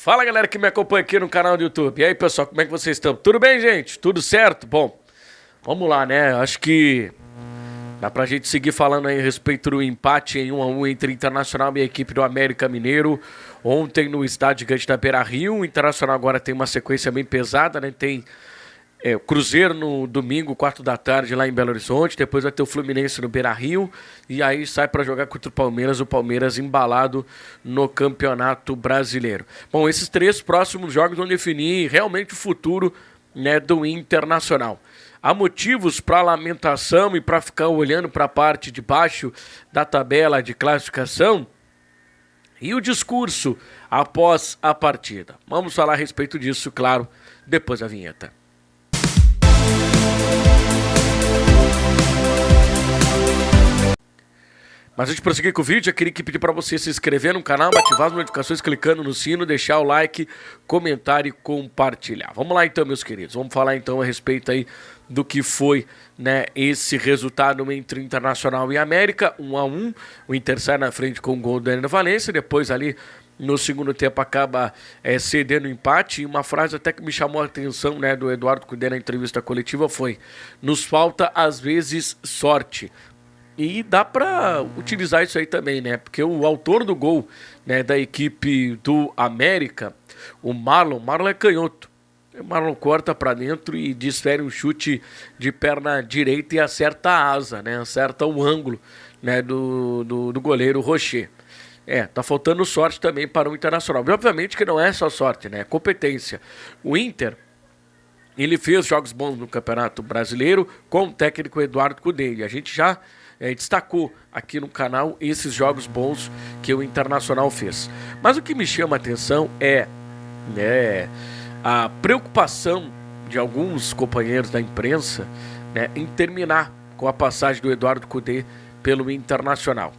Fala galera que me acompanha aqui no canal do YouTube. E aí pessoal, como é que vocês estão? Tudo bem, gente? Tudo certo? Bom, vamos lá, né? Acho que dá pra gente seguir falando aí a respeito do empate em 1-1 entre Internacional e a equipe do América Mineiro. Ontem no estádio gigante da Beira-Rio. O Internacional agora tem uma sequência bem pesada, né? Tem o Cruzeiro no domingo, 4 da tarde, lá em Belo Horizonte. Depois vai ter o Fluminense no Beira-Rio. E aí sai para jogar contra o Palmeiras embalado no Campeonato Brasileiro. Bom, esses três próximos jogos vão definir realmente o futuro, né, do Internacional. Há motivos para lamentação e para ficar olhando para a parte de baixo da tabela de classificação? E o discurso após a partida? Vamos falar a respeito disso, claro, depois da vinheta. Mas antes de prosseguir com o vídeo, eu queria pedir para você se inscrever no canal, ativar as notificações clicando no sino, deixar o like, comentar e compartilhar. Vamos lá então, meus queridos. Vamos falar então a respeito aí do que foi, né, esse resultado entre Internacional e América, 1-1. O Inter sai na frente com o gol do Ener Valencia, depois ali no segundo tempo acaba cedendo o empate. E uma frase até que me chamou a atenção, né, do Eduardo Cudê na entrevista coletiva foi: nos falta às vezes sorte. E dá para utilizar isso aí também, né? Porque o autor do gol, né, da equipe do América, o Marlon é canhoto. O Marlon corta para dentro e desfere um chute de perna direita e acerta a asa, né? Acerta o ângulo, né, do goleiro Rocher. Tá faltando sorte também para o Internacional. E obviamente que não é só sorte, né? É competência. O Inter, ele fez jogos bons no Campeonato Brasileiro com o técnico Eduardo Cudê. E a gente já destacou aqui no canal esses jogos bons que o Internacional fez. Mas o que me chama a atenção é, né, a preocupação de alguns companheiros da imprensa, né, em terminar com a passagem do Eduardo Cudê pelo Internacional.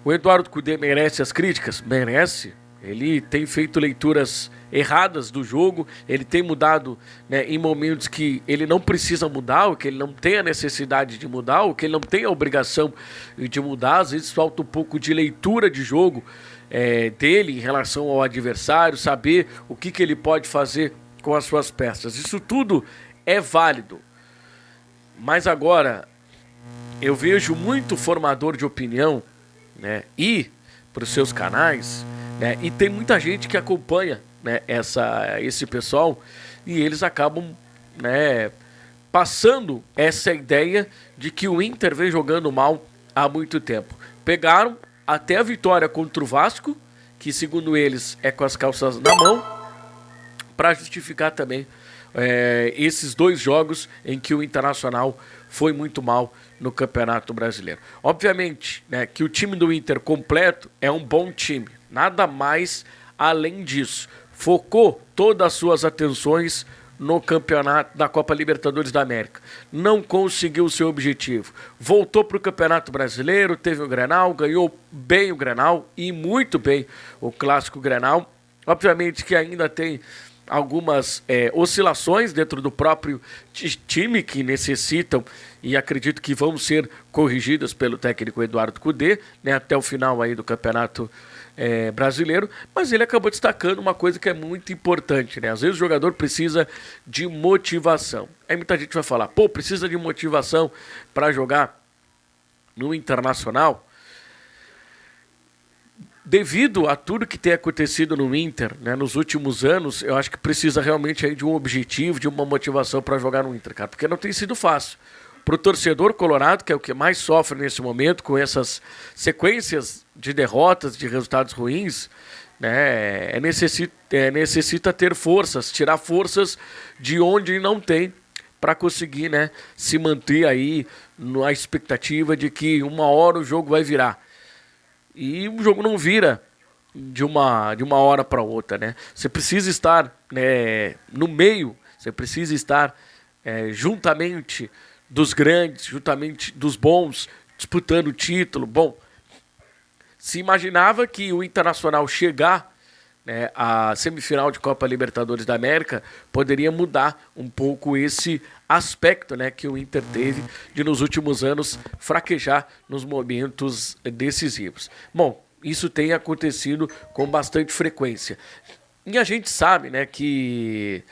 O Eduardo Cudê merece as críticas? Merece. Ele tem feito leituras erradas do jogo, ele tem mudado, né, em momentos que ele não precisa mudar, ou que ele não tem a necessidade de mudar, ou que ele não tem a obrigação de mudar. Às vezes falta um pouco de leitura de jogo dele em relação ao adversário, saber o que ele pode fazer com as suas peças. Isso tudo é válido. Mas agora eu vejo muito formador de opinião, né, ir para os seus canais, né, e tem muita gente que acompanha, né, esse pessoal, e eles acabam, né, passando essa ideia de que o Inter vem jogando mal há muito tempo. Pegaram até a vitória contra o Vasco, que segundo eles é com as calças na mão, para justificar também esses dois jogos em que o Internacional foi muito mal no Campeonato Brasileiro. Obviamente, né, que o time do Inter completo é um bom time, nada mais além disso. Focou todas as suas atenções no campeonato da Copa Libertadores da América. Não conseguiu o seu objetivo. Voltou para o Campeonato Brasileiro, teve o Grenal, ganhou bem o Grenal e muito bem o Clássico Grenal. Obviamente que ainda tem algumas oscilações dentro do próprio time que necessitam e acredito que vão ser corrigidas pelo técnico Eduardo Cudê, né, até o final aí do Campeonato Brasileiro. Mas ele acabou destacando uma coisa que é muito importante, né? Às vezes o jogador precisa de motivação. Aí muita gente vai falar, precisa de motivação para jogar no Internacional? Devido a tudo que tem acontecido no Inter, né, nos últimos anos, eu acho que precisa realmente aí de um objetivo, de uma motivação para jogar no Inter, cara, porque não tem sido fácil. Para o torcedor colorado, que é o que mais sofre nesse momento, com essas sequências de derrotas, de resultados ruins, né, necessita ter forças, tirar forças de onde não tem, para conseguir, né, se manter aí na expectativa de que uma hora o jogo vai virar. E o jogo não vira de uma hora para outra, né? Você precisa estar, né, no meio, você precisa estar juntamente dos grandes, juntamente dos bons, disputando o título. Bom, se imaginava que o Internacional chegar, né, à semifinal de Copa Libertadores da América poderia mudar um pouco esse aspecto, né, que o Inter teve de nos últimos anos fraquejar nos momentos decisivos. Bom, isso tem acontecido com bastante frequência. E a gente sabe, né, que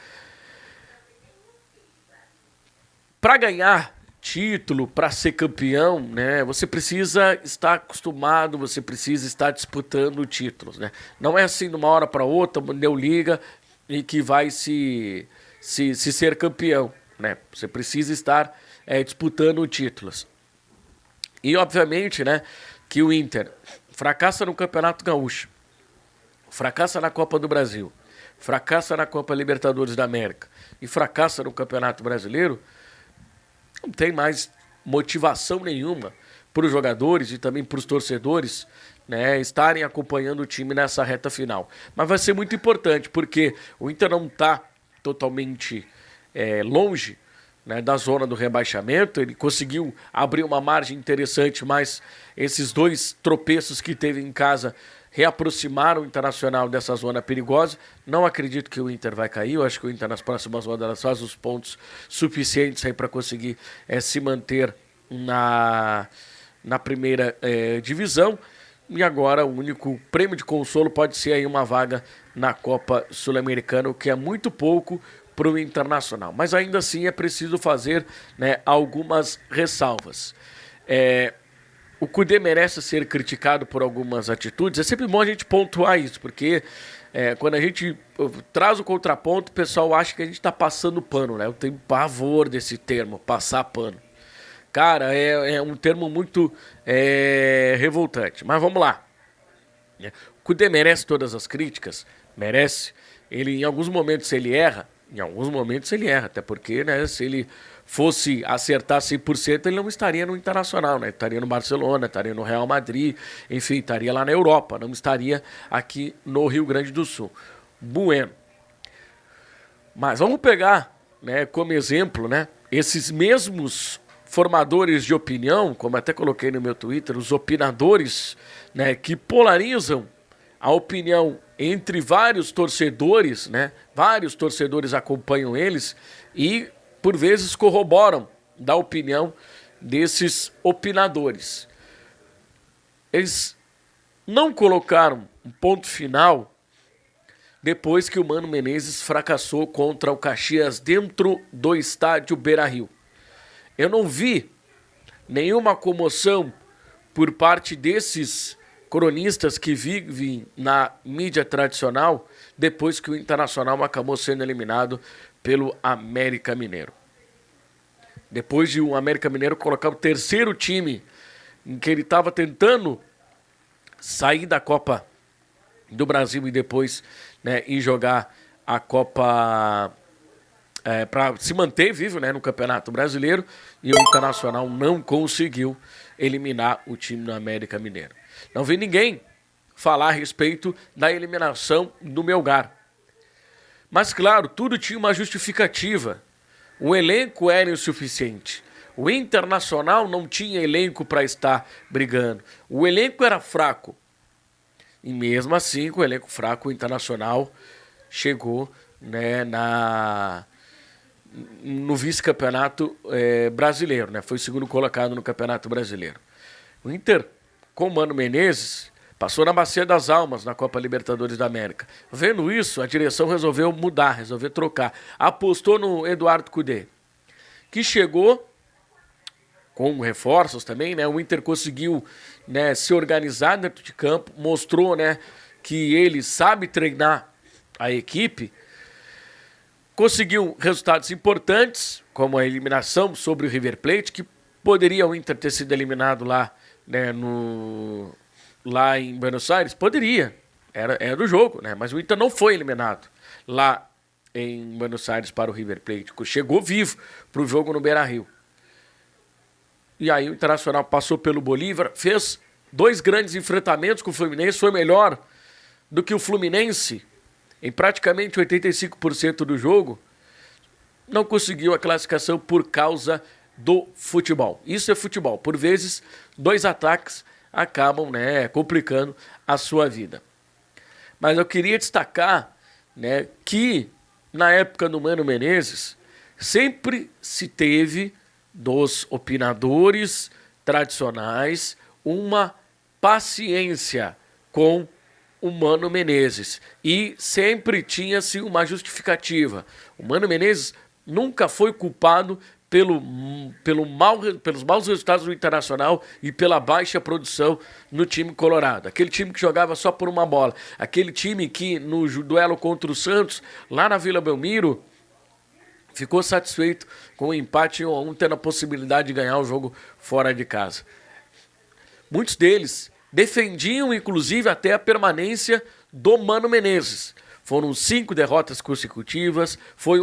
para ganhar título, para ser campeão, né, você precisa estar acostumado, você precisa estar disputando títulos, né? Não é assim de uma hora para outra, deu liga e que vai se ser campeão, né? Você precisa estar disputando títulos. E obviamente, né, que o Inter fracassa no Campeonato Gaúcho, fracassa na Copa do Brasil, fracassa na Copa Libertadores da América e fracassa no Campeonato Brasileiro, não tem mais motivação nenhuma para os jogadores e também para os torcedores, né, estarem acompanhando o time nessa reta final. Mas vai ser muito importante, porque o Inter não está totalmente longe, né, da zona do rebaixamento. Ele conseguiu abrir uma margem interessante, mas esses 2 tropeços que teve em casa reaproximaram o Internacional dessa zona perigosa. Não acredito que o Inter vai cair. Eu acho que o Inter nas próximas rodadas faz os pontos suficientes aí para conseguir se manter na primeira divisão. E agora o único prêmio de consolo pode ser aí uma vaga na Copa Sul-Americana, o que é muito pouco para o Internacional. Mas ainda assim é preciso fazer, né, algumas ressalvas. O Kudê merece ser criticado por algumas atitudes. É sempre bom a gente pontuar isso, porque quando a gente traz o contraponto, o pessoal acha que a gente está passando pano, né? Eu tenho pavor desse termo, passar pano. Cara, é um termo muito revoltante. Mas vamos lá. O Kudê merece todas as críticas? Merece. Ele, em alguns momentos ele erra, até porque, né, se ele fosse acertar 100%, ele não estaria no Internacional, né? Estaria no Barcelona, estaria no Real Madrid, enfim, estaria lá na Europa, não estaria aqui no Rio Grande do Sul. Bueno. Mas vamos pegar, né, como exemplo, né, esses mesmos formadores de opinião, como até coloquei no meu Twitter, os opinadores, né, que polarizam a opinião entre vários torcedores, né? Vários torcedores acompanham eles e, por vezes, corroboram da opinião desses opinadores. Eles não colocaram um ponto final depois que o Mano Menezes fracassou contra o Caxias dentro do estádio Beira-Rio. Eu não vi nenhuma comoção por parte desses cronistas que vivem na mídia tradicional depois que o Internacional acabou sendo eliminado pelo América Mineiro. Depois de o América Mineiro colocar o terceiro time em que ele estava tentando sair da Copa do Brasil e depois, né, ir jogar a Copa para se manter vivo, né, no Campeonato Brasileiro, e o Internacional não conseguiu eliminar o time do América Mineiro. Não vi ninguém falar a respeito da eliminação do Melgar. Mas, claro, tudo tinha uma justificativa. O elenco era insuficiente. O Internacional não tinha elenco para estar brigando. O elenco era fraco. E mesmo assim, com o elenco fraco, o Internacional chegou, né, no vice-campeonato brasileiro, né? Foi o segundo colocado no Campeonato Brasileiro. O Inter, com o Mano Menezes, passou na Bacia das Almas na Copa Libertadores da América. Vendo isso, a direção resolveu mudar, resolveu trocar. Apostou no Eduardo Kudê, que chegou com reforços também, né? O Inter conseguiu, né, se organizar dentro de campo, mostrou, né, que ele sabe treinar a equipe, conseguiu resultados importantes, como a eliminação sobre o River Plate, que poderia o Inter ter sido eliminado lá, né, lá em Buenos Aires? Poderia, era do jogo, né? Mas o Inter não foi eliminado lá em Buenos Aires para o River Plate, chegou vivo para o jogo no Beira-Rio. E aí o Internacional passou pelo Bolívar, fez 2 grandes enfrentamentos com o Fluminense, foi melhor do que o Fluminense em praticamente 85% do jogo, não conseguiu a classificação por causa do futebol. Isso é futebol. Por vezes, 2 ataques acabam, né, complicando a sua vida. Mas eu queria destacar, né, que na época do Mano Menezes sempre se teve dos opinadores tradicionais uma paciência com o Mano Menezes. E sempre tinha-se uma justificativa. O Mano Menezes nunca foi culpado pelos maus resultados do Internacional e pela baixa produção no time colorado. Aquele time que jogava só por uma bola. Aquele time que no duelo contra o Santos, lá na Vila Belmiro, ficou satisfeito com o empate 1-1, tendo a possibilidade de ganhar o jogo fora de casa. Muitos deles defendiam, inclusive, até a permanência do Mano Menezes. Foram 5 derrotas consecutivas, foi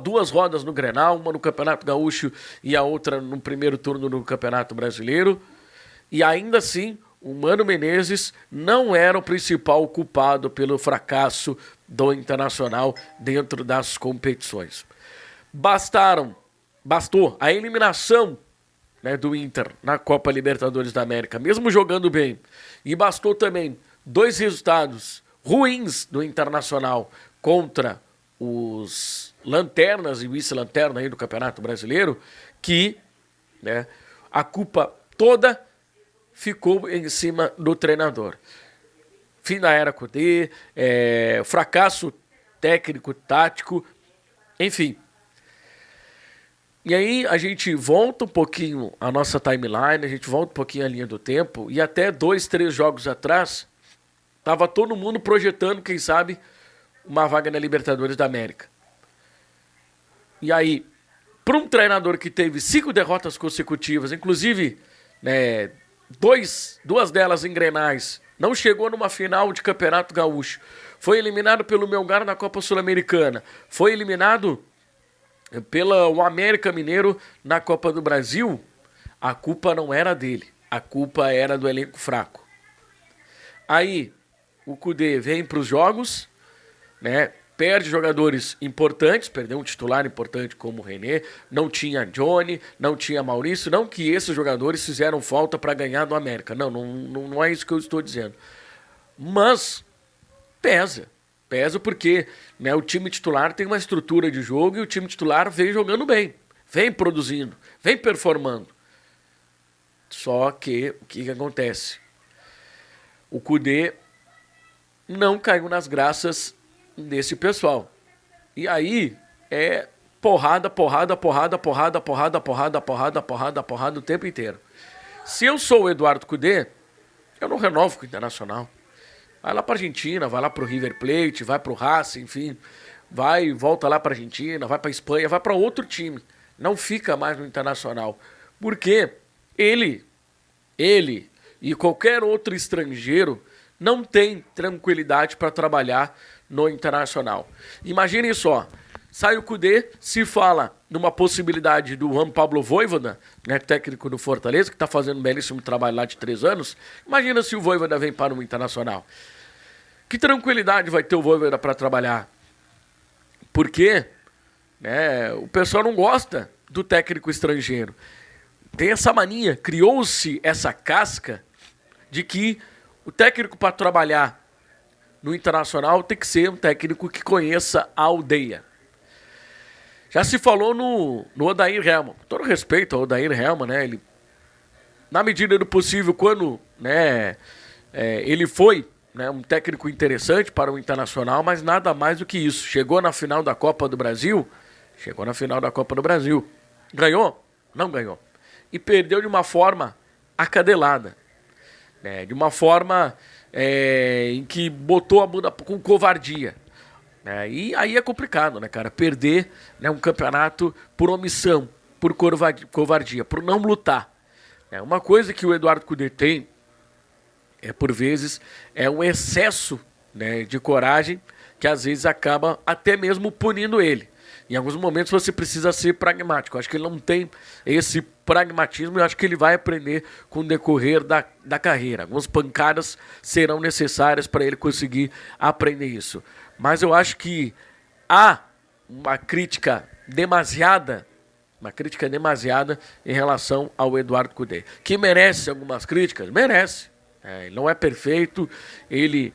duas rodas no Grenal, uma no Campeonato Gaúcho e a outra no primeiro turno no Campeonato Brasileiro. E ainda assim, o Mano Menezes não era o principal culpado pelo fracasso do Internacional dentro das competições. Bastou a eliminação, né, do Inter na Copa Libertadores da América, mesmo jogando bem, e bastou também 2 resultados ruins do Internacional contra os lanternas e vice-lanterna aí do Campeonato Brasileiro, que, né, a culpa toda ficou em cima do treinador. Fim da era Kudê, fracasso técnico, tático, enfim. E aí a gente volta um pouquinho a nossa timeline, a gente volta um pouquinho a linha do tempo, e até 2, 3 jogos atrás, tava todo mundo projetando, quem sabe, uma vaga na Libertadores da América. E aí, para um treinador que teve 5 derrotas consecutivas, inclusive, né, duas delas em Grenais, não chegou numa final de Campeonato Gaúcho, foi eliminado pelo Melgar na Copa Sul-Americana, foi eliminado pelo América Mineiro na Copa do Brasil, a culpa não era dele, a culpa era do elenco fraco. Aí, o Kudê vem para os jogos, né? Perde jogadores importantes, perdeu um titular importante como o René, não tinha Johnny, não tinha Maurício, não que esses jogadores fizeram falta para ganhar do América, não é isso que eu estou dizendo. Mas pesa porque, né, o time titular tem uma estrutura de jogo e o time titular vem jogando bem, vem produzindo, vem performando. Só que o que acontece? O Kudê não caiu nas graças desse pessoal. E aí é porrada o tempo inteiro. Se eu sou o Eduardo Kudê, eu não renovo com o Internacional. Vai lá pra Argentina, vai lá pro River Plate, vai pro Racing, enfim. Volta lá pra Argentina, vai pra Espanha, vai pra outro time. Não fica mais no Internacional. Porque ele e qualquer outro estrangeiro não tem tranquilidade para trabalhar no Internacional. Imaginem só, sai o Kudê, se fala numa possibilidade do Juan Pablo Vojvoda, né, técnico do Fortaleza, que está fazendo um belíssimo trabalho lá de 3 anos. Imagina se o Vojvoda vem para o Internacional. Que tranquilidade vai ter o Vojvoda para trabalhar? Porque, né, o pessoal não gosta do técnico estrangeiro. Tem essa mania, criou-se essa casca de que o técnico para trabalhar no Internacional tem que ser um técnico que conheça a aldeia. Já se falou no Odair Hellmann. Com todo respeito ao Odair Hellmann, né? Ele, na medida do possível, quando, né, ele foi, né, um técnico interessante para o Internacional, mas nada mais do que isso. Chegou na final da Copa do Brasil. Ganhou? Não ganhou. E perdeu de uma forma acadelada. De uma forma em que botou a bunda com covardia. E aí é complicado, né, cara? Perder, né, um campeonato por omissão, por covardia, por não lutar. Uma coisa que o Eduardo Kudê tem, por vezes, é um excesso, né, de coragem que às vezes acaba até mesmo punindo ele. Em alguns momentos você precisa ser pragmático. Eu acho que ele não tem esse pragmatismo e acho que ele vai aprender com o decorrer da carreira. Algumas pancadas serão necessárias para ele conseguir aprender isso. Mas eu acho que há uma crítica demasiada em relação ao Eduardo Kudê. Que merece algumas críticas? Merece. Ele não é perfeito, ele,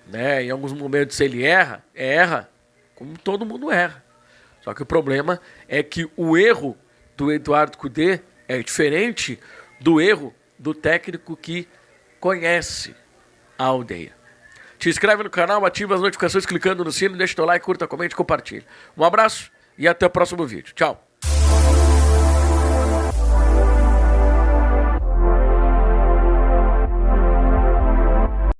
né, em alguns momentos ele erra, como todo mundo erra. Só que o problema é que o erro do Eduardo Kudê é diferente do erro do técnico que conhece a aldeia. Te inscreve no canal, ativa as notificações clicando no sino, deixa teu like, curta, comente, compartilha. Um abraço e até o próximo vídeo. Tchau.